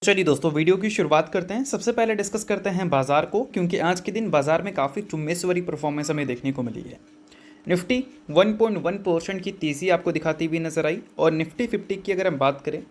चलिए दोस्तों, वीडियो की शुरुआत करते हैं। सबसे पहले डिस्कस करते हैं बाजार को, क्योंकि आज के दिन बाजार में काफ़ी चुम्बेश्वरी परफॉर्मेंस हमें देखने को मिली है। निफ्टी 1.1% की तेज़ी आपको दिखाती हुई नजर आई और निफ्टी 50 की अगर हम बात करें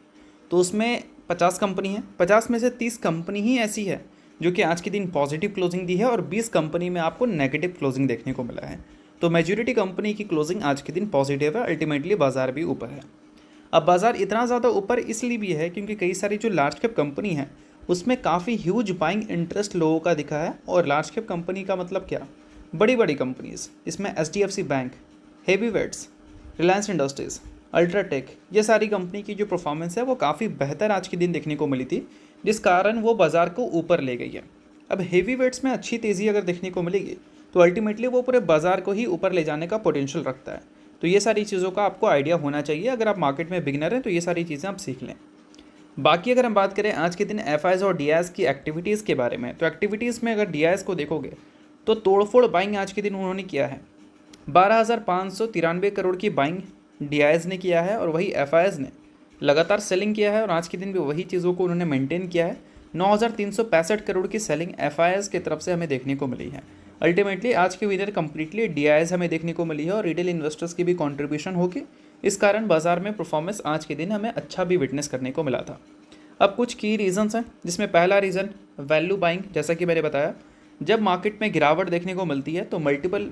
तो उसमें 50 कंपनी है। 50 में से 30 कंपनी ही ऐसी है जो कि आज के दिन पॉजिटिव क्लोजिंग दी है और 20 कंपनी में आपको नेगेटिव क्लोजिंग देखने को मिला है। तो मेजॉरिटी कंपनी की क्लोजिंग आज के दिन पॉजिटिव है। अल्टीमेटली बाजार भी ऊपर है। अब बाजार इतना ज़्यादा ऊपर इसलिए भी है क्योंकि कई सारी जो लार्ज कैप कंपनी है उसमें काफ़ी ह्यूज बाइंग इंटरेस्ट लोगों का दिखा है। और लार्ज कैप कंपनी का मतलब क्या? बड़ी बड़ी कंपनीज, इसमें HDFC bank, heavyweights, Reliance Industries, UltraTech, ये सारी कंपनी की जो परफॉर्मेंस है वो काफ़ी बेहतर आज के दिन देखने को मिली थी, जिस कारण वो बाज़ार को ऊपर ले गई है। अब हेवीवेट्स में अच्छी तेज़ी अगर देखने को मिलेगी तो अल्टीमेटली वो पूरे बाज़ार को ही ऊपर ले जाने का पोटेंशियल रखता है। तो ये सारी चीज़ों का आपको आइडिया होना चाहिए। अगर आप मार्केट में बिगिनर हैं तो ये सारी चीज़ें आप सीख लें। बाकी अगर हम बात करें आज के दिन FIs और DIs की एक्टिविटीज़ के बारे में, तो एक्टिविटीज़ में अगर DIs को देखोगे तो तोड़फोड़ बाइंग आज के दिन उन्होंने किया है। 12,593 करोड़ की बाइंग DIs ने किया है और वही FIs ने लगातार सेलिंग किया है और आज के दिन भी वही चीज़ों को उन्होंने मेंटेन किया है। 9,365 करोड़ की सेलिंग FIs की तरफ से हमें देखने को मिली है। अल्टीमेटली आज के विनर कंप्लीटली DIs हमें देखने को मिली है और रिटेल इन्वेस्टर्स की भी कंट्रीब्यूशन होगी। इस कारण बाजार में परफॉर्मेंस आज के दिन हमें अच्छा भी विटनेस करने को मिला था। अब कुछ की रीजंस हैं, जिसमें पहला रीज़न वैल्यू बाइंग। जैसा कि मैंने बताया, जब मार्केट में गिरावट देखने को मिलती है तो मल्टीपल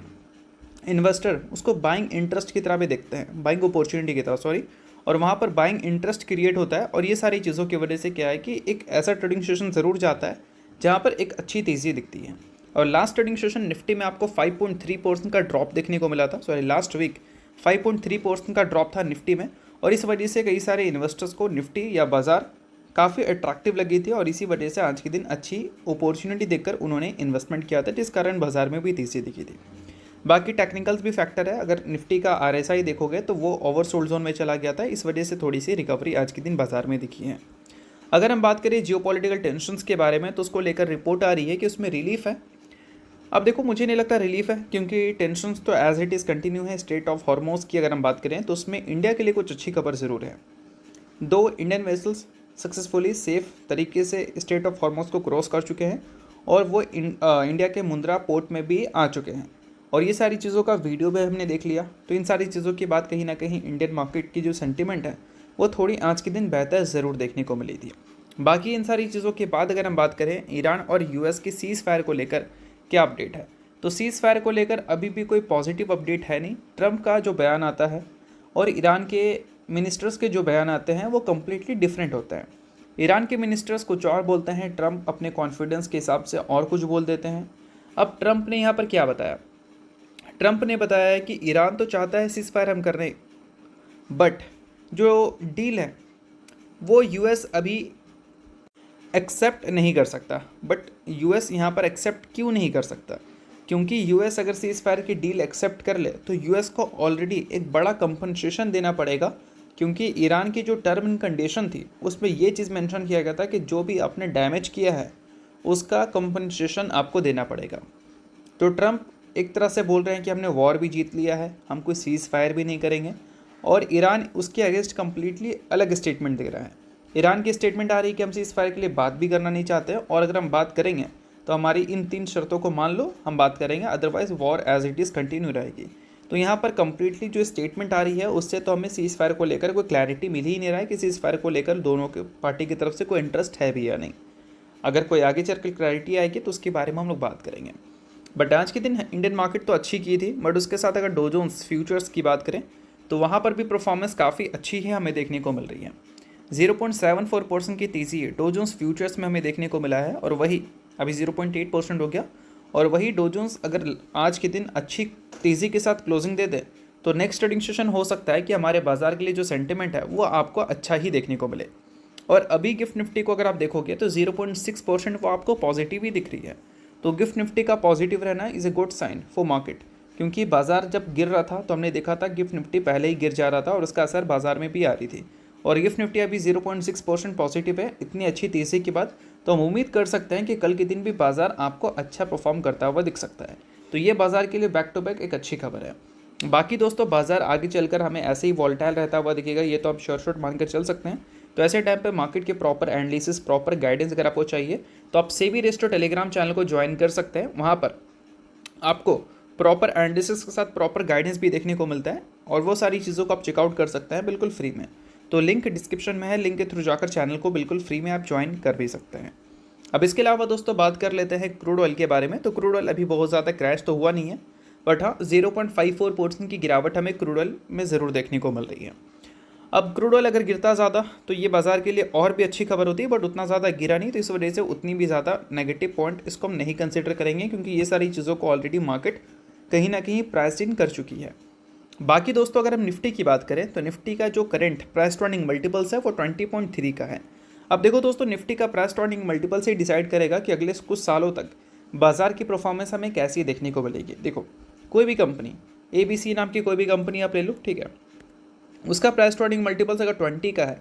इन्वेस्टर उसको बाइंग इंटरेस्ट की तरह भी देखते हैं, बाइंग अपॉर्चुनिटी की तरह, सॉरी। और वहाँ पर बाइंग इंटरेस्ट क्रिएट होता है और ये सारी चीज़ों की वजह से क्या है कि एक ऐसा ट्रेडिंग सेशन ज़रूर जाता है जहाँ पर एक अच्छी तेज़ी दिखती है। और लास्ट ट्रेडिंग सेशन निफ्टी में आपको 5.3% का ड्रॉप देखने को मिला था। सॉरी, लास्ट वीक 5.3% का ड्रॉप था निफ्टी में। और इस वजह से कई सारे इन्वेस्टर्स को निफ्टी या बाज़ार काफ़ी अट्रैक्टिव लगी थी और इसी वजह से आज के दिन अच्छी अपॉर्चुनिटी देखकर उन्होंने इन्वेस्टमेंट किया था, जिस कारण बाजार में भी तेज़ी दिखी थी। बाकी टेक्निकल्स भी फैक्टर है। अगर निफ्टी का RSI देखोगे तो वो ओवरसोल्ड जोन में चला गया था, इस वजह से थोड़ी सी रिकवरी आज के दिन बाजार में दिखी है। अगर हम बात करें जियोपॉलिटिकल टेंशंस के बारे में तो उसको लेकर रिपोर्ट आ रही है कि उसमें रिलीफ है। अब देखो, मुझे नहीं लगता रिलीफ है, क्योंकि टेंशंस तो एज इट इज़ कंटिन्यू है। स्टेट ऑफ हॉर्मोज की अगर हम बात करें तो उसमें इंडिया के लिए कुछ अच्छी खबर ज़रूर है। 2 इंडियन वेसल्स सक्सेसफुली सेफ तरीके से स्टेट ऑफ हॉर्मोज को क्रॉस कर चुके हैं और वो इंडिया के मुंद्रा पोर्ट में भी आ चुके हैं। और ये सारी चीज़ों का वीडियो भी हमने देख लिया। तो इन सारी चीज़ों की बात कहीं ना कहीं इंडियन मार्केट की जो सेंटिमेंट है वो थोड़ी आज के दिन बेहतर ज़रूर देखने को मिली थी। बाकी इन सारी चीज़ों के बाद अगर हम बात करें ईरान और US की सीज़ फायर को लेकर क्या अपडेट है, तो सीज़ फायर को लेकर अभी भी कोई पॉजिटिव अपडेट है नहीं। ट्रंप का जो बयान आता है और ईरान के मिनिस्टर्स के जो बयान आते हैं वो कम्प्लीटली डिफरेंट होते हैं। ईरान के मिनिस्टर्स कुछ और बोलते हैं, ट्रंप अपने कॉन्फिडेंस के हिसाब से और कुछ बोल देते हैं। अब ट्रंप ने यहाँ पर क्या बताया? ट्रंप ने बताया है कि ईरान तो चाहता है सीज़ फायर हम कर रहे, बट जो डील है वो US अभी एक्सेप्ट नहीं कर सकता। बट US यहाँ पर एक्सेप्ट क्यों नहीं कर सकता? क्योंकि US अगर सीज़ फायर की डील एक्सेप्ट कर ले तो US को ऑलरेडी एक बड़ा कंपनसेशन देना पड़ेगा, क्योंकि ईरान की जो टर्म एंड कंडीशन थी उसमें ये चीज़ मेंशन किया गया था कि जो भी आपने डैमेज किया है उसका कंपनसेशन आपको देना पड़ेगा। तो ट्रंप एक तरह से बोल रहे हैं कि हमने वॉर भी जीत लिया है, हम कोई सीज़ फायर भी नहीं करेंगे। और ईरान उसके अगेंस्ट कम्प्लीटली अलग स्टेटमेंट दे रहा है। ईरान की स्टेटमेंट आ रही है कि हम सीज़ फायर के लिए बात भी करना नहीं चाहते हैं और अगर हम बात करेंगे तो हमारी इन 3 शर्तों को मान लो, हम बात करेंगे, otherwise war as it is continue रहेगी। तो यहाँ पर कम्प्लीटली जो स्टेटमेंट आ रही है उससे तो हमें सीज़ फायर को लेकर कोई क्लैरिटी मिल ही नहीं रहा है कि सीज़ फायर को लेकर दोनों के पार्टी की तरफ से कोई इंटरेस्ट है भी या नहीं। अगर कोई आगे चल कर क्लैरिटी आएगी तो उसके बारे में हम लोग बात करेंगे। बट आज के दिन इंडियन मार्केट तो अच्छी की थी, बट उसके साथ अगर डो जोन्स फ्यूचर्स की बात करें तो वहाँ पर भी परफॉर्मेंस काफ़ी अच्छी है हमें देखने को मिल रही है। 0.74% की तेज़ी है डो जोन्स फ्यूचर्स में हमें देखने को मिला है और वही अभी 0.8% हो गया। और वही डो जोन्स अगर आज के दिन अच्छी तेज़ी के साथ क्लोजिंग दे दे तो नेक्स्ट ट्रेडिंग सेशन हो सकता है कि हमारे बाजार के लिए जो सेंटिमेंट है वो आपको अच्छा ही देखने को मिले। और अभी गिफ्ट निफ्टी को अगर आप देखोगे तो 0.6% वो आपको पॉजिटिव ही दिख रही है। तो गिफ्ट निफ्टी का पॉजिटिव रहना is a good sign for market, क्योंकि बाजार जब गिर रहा था तो हमने देखा था गिफ्ट निफ्टी पहले ही गिर जा रहा था और उसका असर बाजार में भी आ रही थी। और गिफ्ट निफ्टी अभी 0.6% पॉजिटिव है इतनी अच्छी तेज़ी के बाद। तो हम उम्मीद कर सकते हैं कि कल के दिन भी बाजार आपको अच्छा परफॉर्म करता हुआ दिख सकता है। तो ये बाजार के लिए बैक टू बैक एक अच्छी खबर है। बाकी दोस्तों बाजार आगे चलकर हमें ऐसे ही वॉल्टाइल रहता हुआ दिखेगा, ये तो आप श्योर शॉट मानकर चल सकते हैं। तो ऐसे टाइम पे मार्केट के प्रॉपर एनालिसिस, प्रॉपर गाइडेंस अगर आपको चाहिए तो आप सेबी रेस्टो टेलीग्राम चैनल को ज्वाइन कर सकते हैं। वहाँ पर आपको प्रॉपर एनालिसिस के साथ प्रॉपर गाइडेंस भी देखने को मिलता है और वो सारी चीज़ों को आप चेकआउट कर सकते हैं बिल्कुल फ्री में। तो लिंक डिस्क्रिप्शन में है, लिंक के थ्रू जाकर चैनल को बिल्कुल फ्री में आप ज्वाइन कर भी सकते हैं। अब इसके अलावा दोस्तों बात कर लेते हैं क्रूड ऑयल के बारे में। तो क्रूड ऑयल अभी बहुत ज़्यादा क्रैश तो हुआ नहीं है, बट हाँ 0.54% की गिरावट हमें क्रूड ऑयल में ज़रूर देखने को मिल रही है। अब क्रूड ऑयल अगर गिरता ज़्यादा तो ये बाज़ार के लिए और भी अच्छी खबर होती है, बट उतना ज़्यादा गिरा नहीं, तो इस वजह से उतनी भी ज़्यादा नेगेटिव पॉइंट इसको हम नहीं कंसिडर करेंगे, क्योंकि ये सारी चीज़ों को ऑलरेडी मार्केट कहीं ना कहीं प्राइस इन कर चुकी है। बाकी दोस्तों अगर हम निफ्टी की बात करें तो निफ्टी का जो current price to earning multiples है वो 20.3 का है। अब देखो दोस्तों, निफ्टी का प्राइस टू अर्निंग मल्टीपल से डिसाइड करेगा कि अगले कुछ सालों तक बाजार की परफॉर्मेंस हमें कैसी देखने को मिलेगी। देखो, कोई भी कंपनी, ABC नाम की कोई भी कंपनी आप ले लो, ठीक है, उसका प्राइस टू अर्निंग मल्टीपल्स अगर 20 का है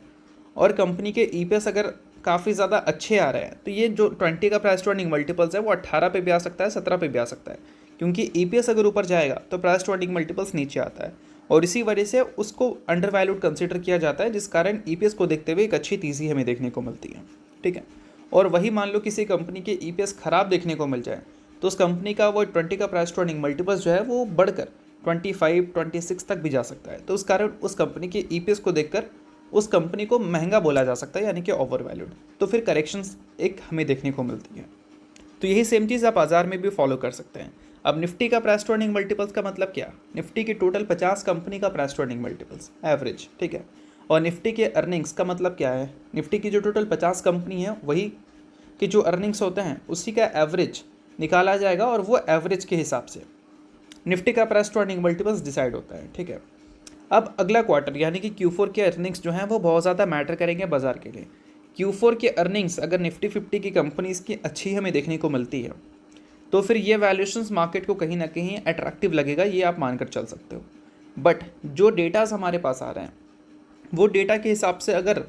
और कंपनी के EPS अगर काफ़ी ज़्यादा अच्छे आ रहे हैं, तो ये जो 20 का प्राइस टू अर्निंग मल्टीपल्स है वो 18 पे भी आ सकता है, 17 पे भी आ सकता है, क्योंकि EPS अगर ऊपर जाएगा तो प्राइस टू अर्निंग मल्टीपल्स नीचे आता है और इसी वजह से उसको अंडर वैल्यूड कंसिडर किया जाता है, जिस कारण EPS को देखते हुए एक अच्छी तेज़ी हमें देखने को मिलती है, ठीक है। और वही मान लो किसी कंपनी के EPS खराब देखने को मिल जाए तो उस कंपनी का वो 20 का प्राइस टू अर्निंग मल्टीपल्स जो है वो बढ़कर 25, 26 तक भी जा सकता है। तो उस कारण उस कंपनी के EPS को देखकर उस कंपनी को महंगा बोला जा सकता है, यानी कि ओवर वैल्यूड। तो फिर करेक्शंस एक हमें देखने को मिलती है। तो यही सेम चीज़ आप बाजार में भी फॉलो कर सकते हैं। अब निफ्टी का प्राइस टू अर्निंग मल्टीपल्स का मतलब क्या? निफ्टी की टोटल 50 कंपनी का price to earning multiples average, ठीक है। और निफ्टी के अर्निंग्स का मतलब क्या है? निफ्टी की जो टोटल 50 कंपनी है वही कि जो अर्निंग्स होते हैं उसी का एवरेज निकाला जाएगा और वो एवरेज के हिसाब से निफ्टी का price to earning multiples decide होता है, ठीक है। अब अगला क्वार्टर यानी कि Q4 के अर्निंग्स जो हैं वो बहुत ज़्यादा मैटर करेंगे बाजार के लिए। Q4 के अर्निंग्स अगर निफ्टी 50 की कंपनीज़ की अच्छी हमें देखने को मिलती है तो फिर ये वैल्यूएशंस मार्केट को कहीं ना कहीं अट्रैक्टिव लगेगा, ये आप मानकर चल सकते हो। बट जो डेटाज हमारे पास आ रहे हैं वो डेटा के हिसाब से अगर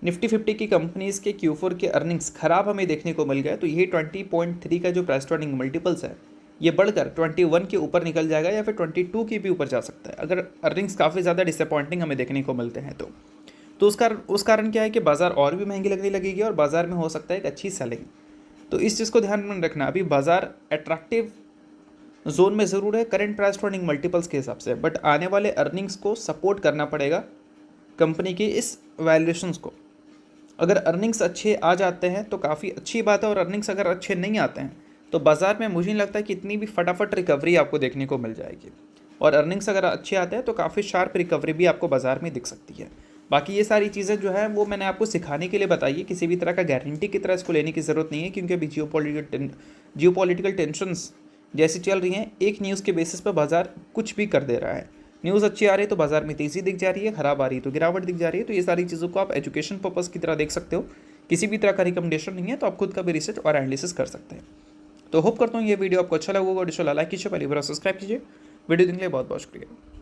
निफ्टी 50 की कंपनीज़ के Q4 के अर्निंग्स ख़राब हमें देखने को मिल गए तो ये 20.3 का जो प्राइस टू अर्निंग मल्टीपल्स है ये बढ़कर 21 के ऊपर निकल जाएगा या फिर 22 के भी ऊपर जा सकता है, अगर अर्निंग्स काफ़ी ज़्यादा डिसअपॉइंटिंग हमें देखने को मिलते हैं तो उस कारण क्या है कि बाज़ार और भी महंगी लगने लगेगी और बाज़ार में हो सकता है एक अच्छी सेलिंग। तो इस चीज़ को ध्यान में रखना। अभी बाज़ार अट्रैक्टिव जोन में ज़रूर है current price to earning multiples के हिसाब से, बट आने वाले अर्निंग्स को सपोर्ट करना पड़ेगा कंपनी की इस वैल्यूएशंस को। अगर अर्निंग्स अच्छे आ जाते हैं तो काफ़ी अच्छी बात है, और अर्निंग्स अगर अच्छे नहीं आते हैं तो बाज़ार में मुझे नहीं लगता कि इतनी भी फटाफट रिकवरी आपको देखने को मिल जाएगी। और अर्निंग्स अगर अच्छे आते हैं तो काफ़ी शार्प रिकवरी भी आपको बाज़ार में दिख सकती है। बाकी ये सारी चीज़ें जो है वो मैंने आपको सिखाने के लिए बताई है, किसी भी तरह का गारंटी की तरह इसको लेने की ज़रूरत नहीं है, क्योंकि अभी जियोपॉलिटिकल टेंशंस जैसी चल रही हैं, एक न्यूज़ के बेसिस पर बाज़ार कुछ भी कर दे रहा है। न्यूज़ अच्छी आ रही है तो बाज़ार में तेज़ी दिख जा रही है, ख़राब आ रही है तो गिरावट दिख जा रही है। तो ये सारी चीज़ों को आप एजुकेशन पर्पज़ की तरह देख सकते हो, किसी भी तरह का रिकमेंडेशन नहीं है, तो आप खुद का भी रिसर्च और एनालिसिस कर सकते हैं। तो होप करता हूँ ये वीडियो आपको अच्छा लगा होगा। वीडियो लाइक कीजिए, पहली बार सब्सक्राइब कीजिए। वीडियो देखने के लिए बहुत बहुत शुक्रिया।